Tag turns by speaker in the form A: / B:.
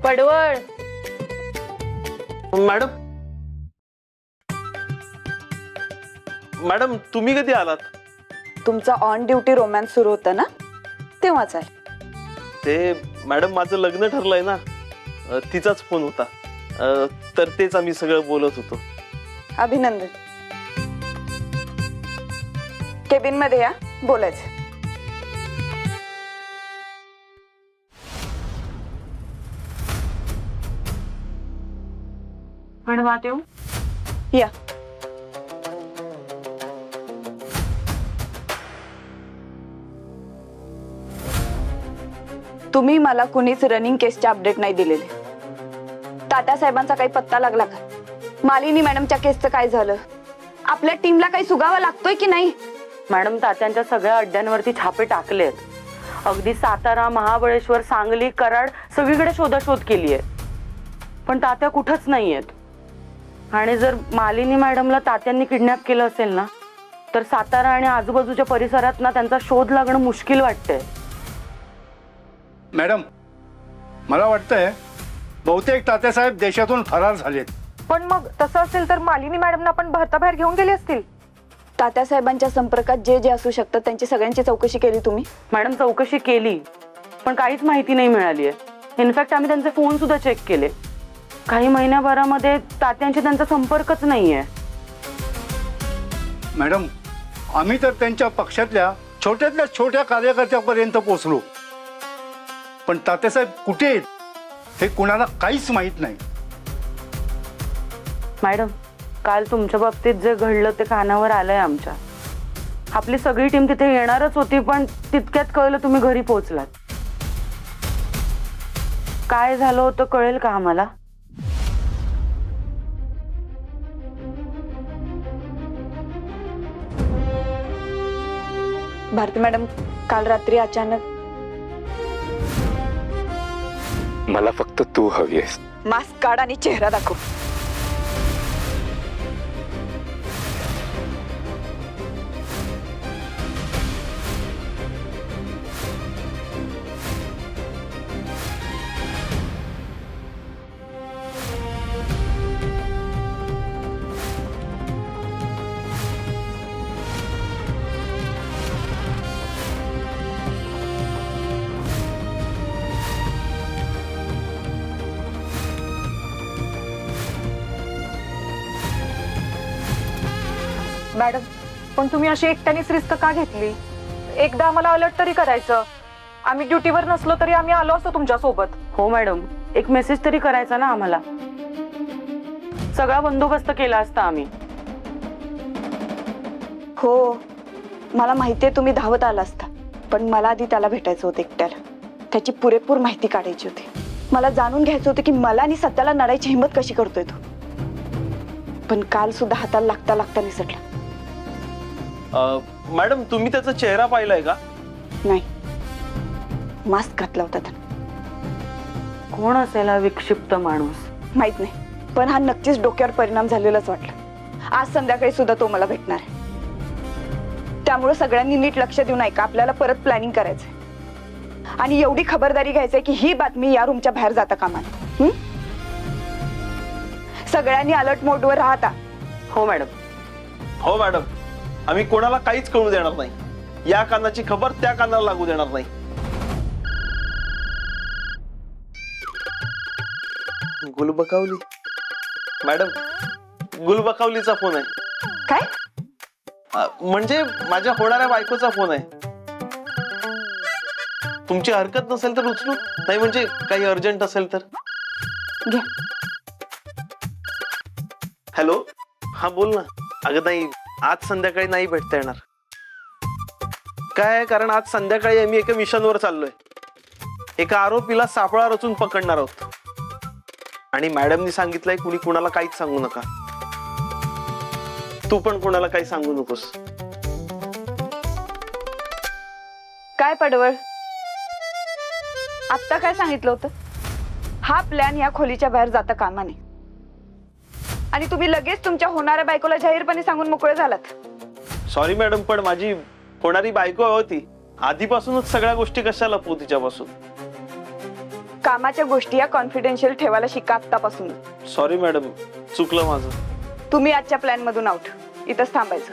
A: पडवळ
B: madam, madam तुम्ही कधी आलात?
C: तुमचा ऑन ड्युटी रोमॅन्स सुरू होता ना, तेव्हाच आहे.
B: ते मॅडम माझं लग्न ठरलंय ना, तिचाच फोन होता. तर तेच आम्ही सगळं बोलत होतो.
C: अभिनंदन. केबिन मध्ये या, बोलायचं.
A: म्हणवात येऊ?
C: या. तुम्ही मला कुणीच रनिंग केसचे अपडेट नाही दिलेले. तात्या साहेबांचा काही पत्ता लागला का? मालिनी मॅडमच्या केसचं काय झालं? आपल्या टीमला काही सुगावा लागतोय की नाही?
A: मॅडम, तात्यांच्या सगळ्या अड्ड्यांवरती छापे टाकलेत. अगदी सातारा, महाबळेश्वर, सांगली, कराड सगळीकडे शोधाशोध केली आहे, पण तात्या कुठंच नाहीयेत. आणि जर मालिनी मॅडमला तात्यांनी किडनॅप केलं असेल ना, तर सातारा आणि आजूबाजूच्या परिसरात ना त्यांचा शोध लागणं मुश्किल वाटतंय.
D: मॅडम, मला वाटतंय बहुतेक तात्यासाहेब देशातून फरार झालेत.
E: पण मग तसं असेल तर मालिनी मॅडमना पण भारताबाहेर घेऊन गेले असतील.
C: तात्या साहेबांच्या संपर्कात जे जे असू शकतात त्यांची सगळ्यांची चौकशी केली तुम्ही?
A: मॅडम, चौकशी केली, पण काहीच माहिती नाही मिळाली आहे. इनफॅक्ट आम्ही त्यांचे फोन सुद्धा चेक केले. काही महिन्याभरामध्ये तात्यांशी त्यांचा संपर्कच नाहीये.
D: मॅडम, आम्ही तर त्यांच्या पक्षातल्या छोट्यातल्या छोट्या कार्यकर्त्यापर्यंत पोहोचलो, पण तात्यासाहेब कुठे आहेत हे कुणाला काहीच माहीत नाही.
A: मॅडम, काल तुमच्या बाबतीत जे घडलं ते कानावर आलंय आमच्या. आपली सगळी टीम तिथे येणारच होती, पण तितक्यात कळलं तुम्ही घरी पोहोचलात. काय झालं होतं कळेल का आम्हाला?
C: भारती मॅडम, काल रात्री अचानक
F: मला फक्त तू हवी आहेस.
C: मास्क काढ आणि चेहरा दाखव.
E: मॅडम, पण तुम्ही अशी एकट्यानेच रिस्क का घेतली? एकदा आम्हाला अलर्ट तरी करायचं. आम्ही ड्युटीवर नसलो तरी आम्ही आलो असतो तुमच्या सोबत.
A: हो मॅडम, एक मेसेज तरी करायचा ना आम्हाला. सगळा बंदोबस्त केला असता आम्ही.
C: हो, मला माहितीये तुम्ही धावत आला असता, पण मला आधी त्याला भेटायचं होतं एकट्याला. त्याची पुरेपूर माहिती काढायची होती. मला जाणून घ्यायचं होतं की मला आणि सत्याला लढायची हिंमत कशी करतोय तो. पण काल सुद्धा हाताला लागता लागता निसटला.
B: मॅडम, तुम्ही त्याचा चेहरा पाहिलाय का?
C: नाही, मास्क घातला होता त्यानं.
A: कोण असेल हा विक्षिप्त माणूस?
C: माहित नाही, पण हा नक्कीच डोक्यावर परिणाम झालेलाच वाटला. आज संध्याकाळी सुद्धा तो मला भेटणार आहे. त्यामुळे सगळ्यांनी नीट लक्ष देऊन ऐका. आपल्याला परत प्लॅनिंग करायचंय आणि एवढी खबरदारी घ्यायचंय की ही बातमी या रूमच्या बाहेर जाता कामा नये. सगळ्यांनी अलर्ट मोडवर राहता.
A: हो मॅडम.
B: हो मॅडम, आम्ही कोणाला काहीच कळू देणार नाही. या कानाची खबर त्या कानाला लागू देणार नाही. गुलबकावली मॅडम, गुलबकावलीचा फोन आहे.
C: काय?
B: म्हणजे माझ्या होणाऱ्या बायकोचा फोन आहे. तुमची हरकत नसेल तर उचलू, नाही म्हणजे काही अर्जंट असेल तर.
C: घ्या.
B: हॅलो, हा बोल ना. अगं नाही, आज संध्याकाळी नाही भेटता येणार. काय, कारण आज संध्याकाळी आम्ही एका मिशनवर चाललोय. एका आरोपीला सापळा रचून पकडणार आहोत आणि मॅडमनी सांगितलंय कुणी कुणाला काहीच सांगू नका. तू पण कोणाला काही सांगू नकोस.
C: काय पडवळ, आत्ता काय सांगितलं होतं? हा प्लॅन या खोलीच्या बाहेर जाता कामा नये आणि तुम्ही लगेच तुमच्या होणाऱ्या बायकोला जाहीरपणे सांगून मोकळे झालात.
B: सॉरी मॅडम, पण माझी होणारी बायको होती. आधीपासूनच सगळ्या गोष्टी कशा लपवू तिच्यापासून?
C: कामाच्या गोष्टी या कॉन्फिडेन्शियल ठेवायला शिका आत्तापासून.
B: सॉरी मॅडम, चुकलं माझं.
C: तुम्ही आजच्या प्लॅन मधून आउट. इथंच थांबायचं.